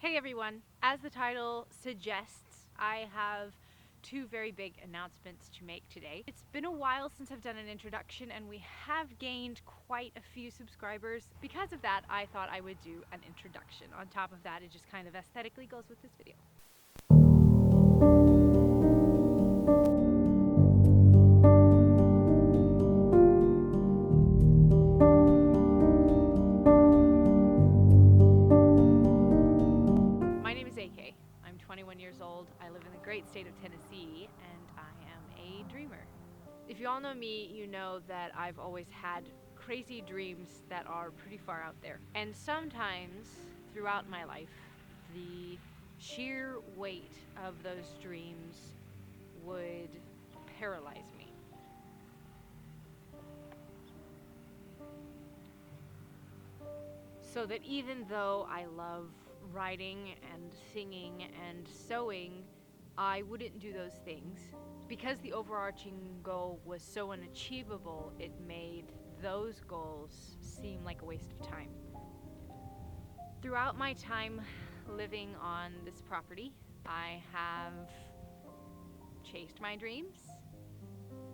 Hey everyone, as the title suggests, I have two very big announcements to make today. It's been a while since I've done an introduction and we have gained quite a few subscribers. Because of that, I thought I would do an introduction. On top of that, it just kind of aesthetically goes with this video. My name is AK. I'm 21 years old. I live in the great state of Tennessee and I am a dreamer. If you all know me, you know that I've always had crazy dreams that are pretty far out there. And sometimes throughout my life, the sheer weight of those dreams would paralyze me. So that even though I love writing and singing and sewing, I wouldn't do those things. Because the overarching goal was so unachievable, it made those goals seem like a waste of time. Throughout my time living on this property, I have chased my dreams,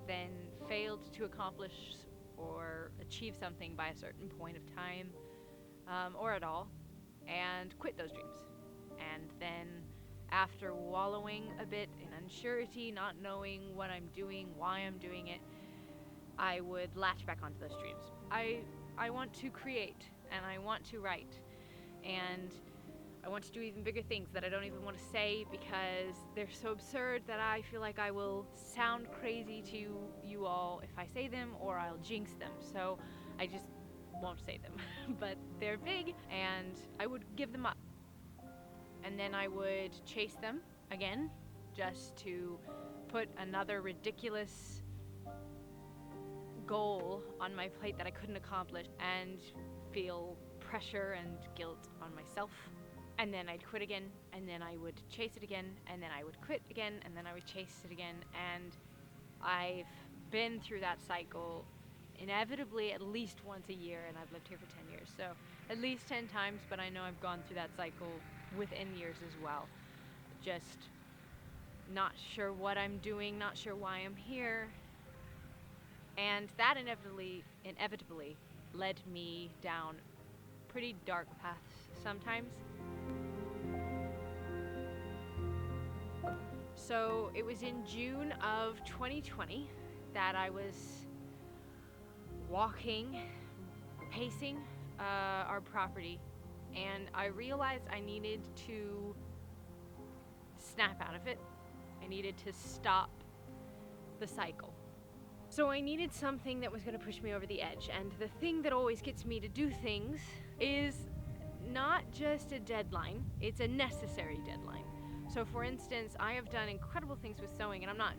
then failed to accomplish or achieve something by a certain point of time, or at all, and quit those dreams. And then after wallowing a bit in unsurety, not knowing what I'm doing, why I'm doing it, I would latch back onto those dreams. I want to create, and I want to write, and I want to do even bigger things that I don't even want to say because they're so absurd that I feel like I will sound crazy to you all if I say them, or I'll jinx them. So I just won't say them. But they're big, and I would give them up. And then I would chase them again, just to put another ridiculous goal on my plate that I couldn't accomplish, and feel pressure and guilt on myself. And then I'd quit again, and then I would chase it again, and then I would quit again, and then I would chase it again. And I've been through that cycle inevitably at least once a year, and I've lived here for 10 years, so at least 10 times, but I know I've gone through that cycle within years as well. Just not sure what I'm doing, not sure why I'm here, and that inevitably led me down pretty dark paths sometimes. So it was in June of 2020 that I was walking, pacing our property, and I realized I needed to snap out of it. I needed to stop the cycle. So I needed something that was going to push me over the edge, and the thing that always gets me to do things is not just a deadline, it's a necessary deadline. So for instance, I have done incredible things with sewing, and I'm not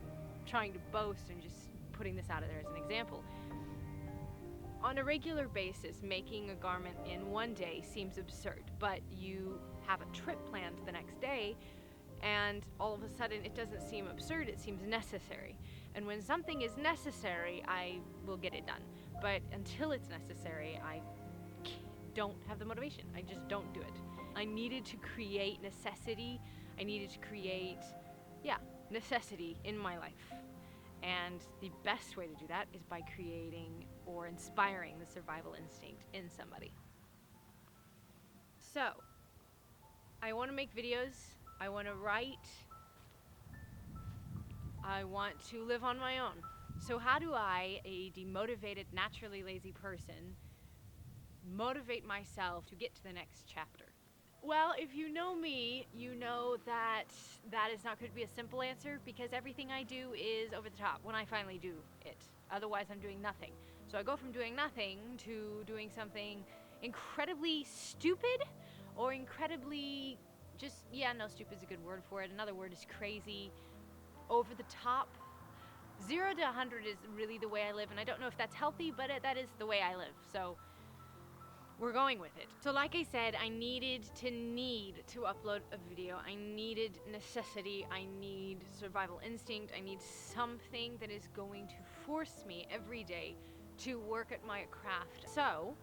trying to boast, I'm just putting this out there as an example. On a regular basis, making a garment in one day seems absurd, but you have a trip planned the next day, and all of a sudden it doesn't seem absurd, it seems necessary. And when something is necessary, I will get it done. But until it's necessary, I don't have the motivation. I just don't do it. I needed to create necessity. I needed to create, necessity in my life. And the best way to do that is by creating or inspiring the survival instinct in somebody. So, I want to make videos, I want to write, I want to live on my own. So how do I, a demotivated, naturally lazy person, motivate myself to get to the next chapter? Well, if you know me, you know that that is not going to be a simple answer, because everything I do is over the top when I finally do it. Otherwise, I'm doing nothing. So I go from doing nothing to doing something incredibly stupid, or incredibly stupid is a good word for it. Another word is crazy, over the top. 0 to 100 is really the way I live, and I don't know if that's healthy, but that is the way I live. So we're going with it. So like I said, I needed to upload a video. I needed necessity. I need survival instinct. I need something that is going to force me every day to work at my craft. So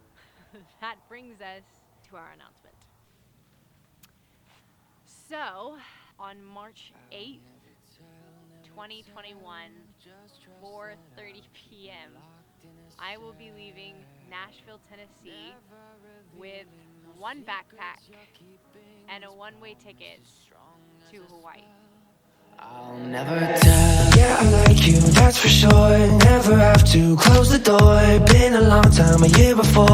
that brings us to our announcement. So, on March 8th, 2021, 4:30 p.m., I will be leaving Nashville, Tennessee with one backpack and a one-way ticket to Hawaii. I'll never tell. Yeah, I like you, that's for sure. Never have to close the door. Been a long time, a year before,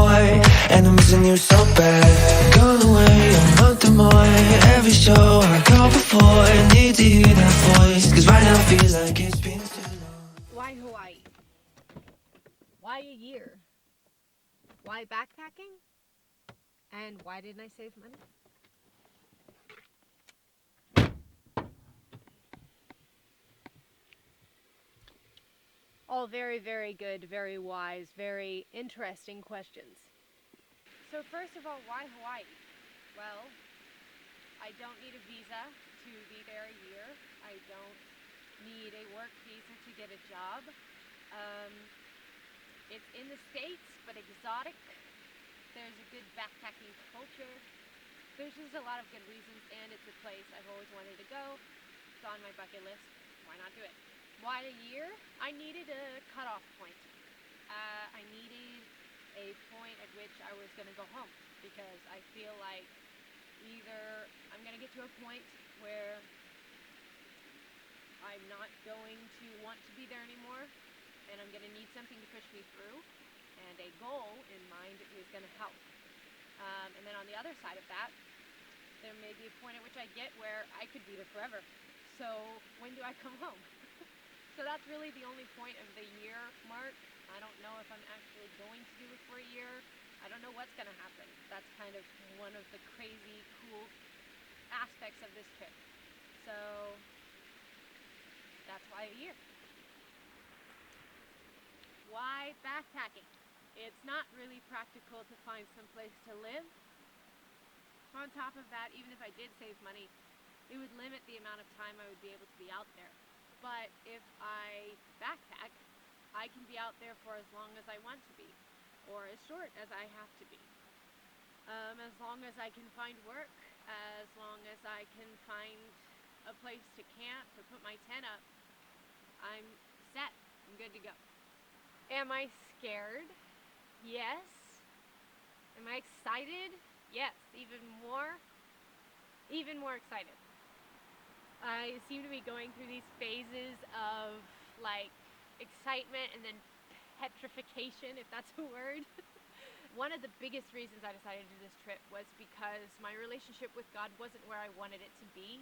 and I'm missing you so bad. Gone away a month or more. Every show I go before, need to hear that voice, cause right now I feel like it's been too long. Why Hawaii? Why a year? Why backpacking? And why didn't I save money? All very, very good, very wise, very interesting questions. So first of all, why Hawaii? Well, I don't need a visa to be there a year. I don't need a work visa to get a job. It's in the States, but exotic. There's a good backpacking culture. There's just a lot of good reasons, and it's a place I've always wanted to go. It's on my bucket list. Why not do it? Why a year? I needed a cutoff point. I needed a point at which I was going to go home, because I feel like either I'm going to get to a point where I'm not going to want to be there anymore, and I'm going to need something to push me through, and a goal in mind is going to help. And then on the other side of that, there may be a point at which I get where I could be there forever. So when do I come home? So that's really the only point of the year mark. I don't know if I'm actually going to do it for a year. I don't know what's going to happen. That's kind of one of the crazy, cool aspects of this trip. So that's why a year. Why backpacking? It's not really practical to find some place to live. On top of that, even if I did save money, it would limit the amount of time I would be able to be out there. But if I backpack, I can be out there for as long as I want to be, or as short as I have to be. As long as I can find work, as long as I can find a place to camp or put my tent up, I'm set. I'm good to go. Am I scared? Yes. Am I excited? Yes. Even more excited. I seem to be going through these phases of like excitement and then petrification, if that's a word. One of the biggest reasons I decided to do this trip was because my relationship with God wasn't where I wanted it to be.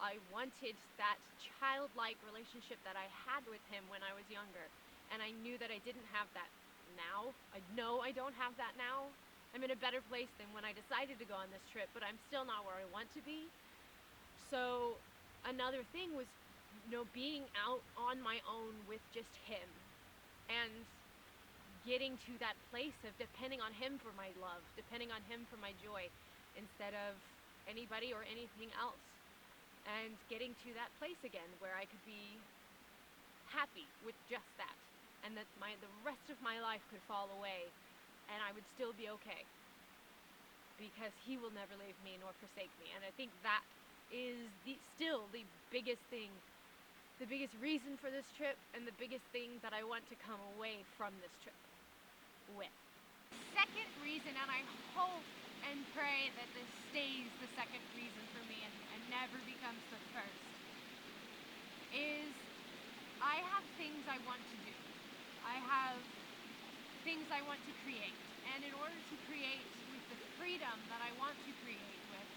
I wanted that childlike relationship that I had with Him when I was younger, and I knew that I didn't have that now. I know I don't have that now. I'm in a better place than when I decided to go on this trip, but I'm still not where I want to be. So another thing was, being out on my own with just Him, and getting to that place of depending on Him for my love, depending on Him for my joy, instead of anybody or anything else. And getting to that place again where I could be happy with just that, and that the rest of my life could fall away, and I would still be okay, because He will never leave me nor forsake me. And I think that is still the biggest thing, the biggest reason for this trip, and the biggest thing that I want to come away from this trip with. Second reason, and I hope and pray that this stays the second reason for me and never becomes the first, is I have things I want to do. I have things I want to create. And in order to create with the freedom that I want to create with,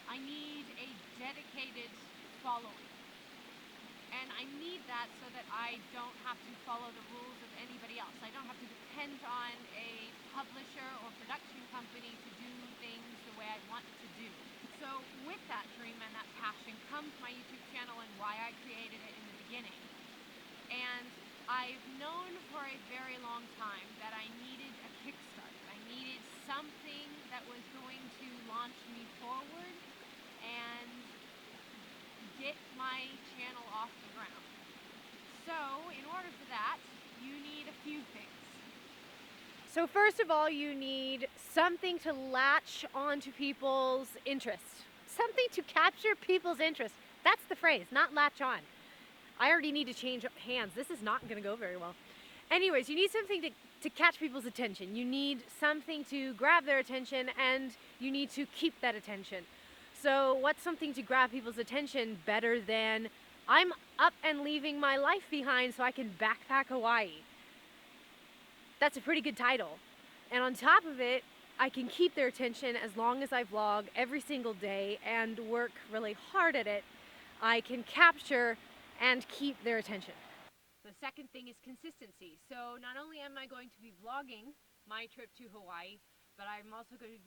I need a dedicated following. And I need that so that I don't have to follow the rules of anybody else. I don't have to depend on a publisher or production company to do things the way I want to do. So with that dream and that passion comes my YouTube channel and why I created it in the beginning. And I've known for a very long time that I needed a kickstart. I needed something that was going to launch me forward and get my channel off the ground. So, in order for that, you need a few things. So first of all, you need something to latch onto people's interest. something to capture people's interest. That's the phrase, not latch on. I already need to change hands. This is not going to go very well. Anyways, you need something to catch people's attention. You need something to grab their attention, and you need to keep that attention. So what's something to grab people's attention better than I'm up and leaving my life behind so I can backpack Hawaii? That's a pretty good title. And on top of it, I can keep their attention as long as I vlog every single day and work really hard at it. I can capture and keep their attention. The second thing is consistency. So not only am I going to be vlogging my trip to Hawaii, but I'm also going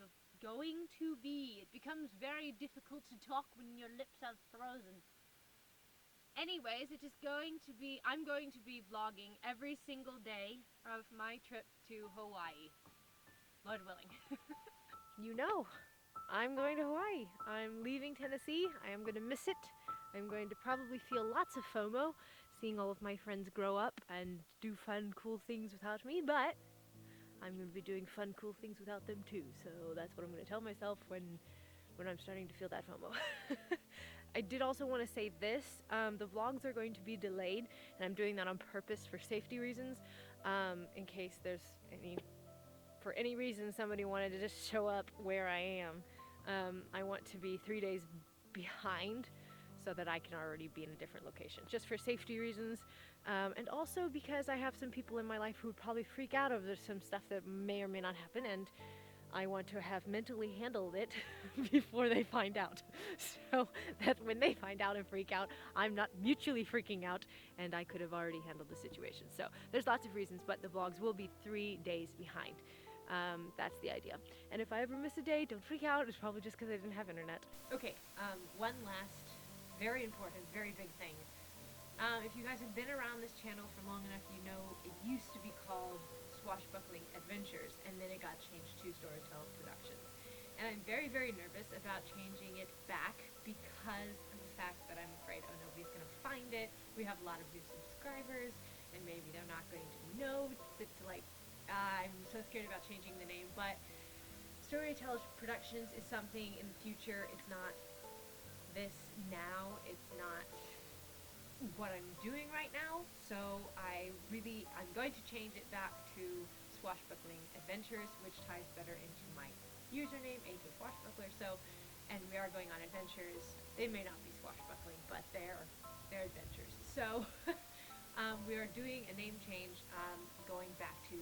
to be, it becomes very difficult to talk when your lips are frozen. Anyways, I'm going to be vlogging every single day of my trip to Hawaii. Lord willing. You know, I'm going to Hawaii. I'm leaving Tennessee. I am going to miss it. I'm going to probably feel lots of FOMO, seeing all of my friends grow up and do fun, cool things without me, but I'm going to be doing fun, cool things without them too. So that's what I'm going to tell myself when I'm starting to feel that FOMO. I did also want to say this, the vlogs are going to be delayed, and I'm doing that on purpose for safety reasons, in case there's for any reason somebody wanted to just show up where I am. I want to be 3 days behind so that I can already be in a different location, just for safety reasons, and also because I have some people in my life who would probably freak out over some stuff that may or may not happen, and I want to have mentally handled it before they find out, so that when they find out and freak out, I'm not mutually freaking out, and I could have already handled the situation. So there's lots of reasons, but the vlogs will be 3 days behind. That's the idea. And if I ever miss a day, don't freak out. It's probably just because I didn't have internet. Okay, one last very important, very big thing. If you guys have been around this channel for long enough, you know it used to be called Swashbuckling Adventures, and then it got changed to Storytell Productions. And I'm very, very nervous about changing it back because of the fact that I'm afraid, oh, nobody's going to find it. We have a lot of new subscribers, and maybe they're not going to know that, I'm so scared about changing the name, but Storytell Productions is something in the future. It's not this now. It's not what I'm doing right now. So I'm going to change it back to Swashbuckling Adventures, which ties better into my username, AK Swashbuckler. So, and we are going on adventures. They may not be swashbuckling, but they're adventures. So we are doing a name change, going back to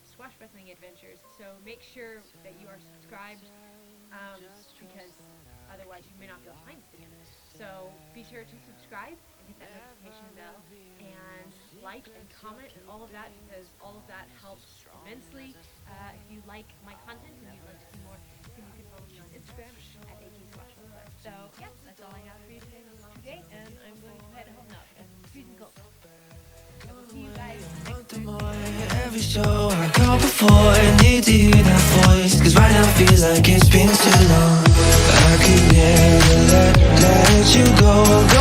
Swashbuckling Adventures. So make sure that you are subscribed, because otherwise you may not be able to find it again. So be sure to subscribe and hit that notification bell and like and comment and all of that, because all of that helps immensely. If you like my content and you'd like to see more, then you can follow me on Instagram at AKSwashbuckler. So yeah, that's all I have for you today, and I'm going to head home now because it's freezing cold. I will see you guys next time. Every show I go before, I need to hear that voice, cause right now feels like it's been too long. I could never let you go.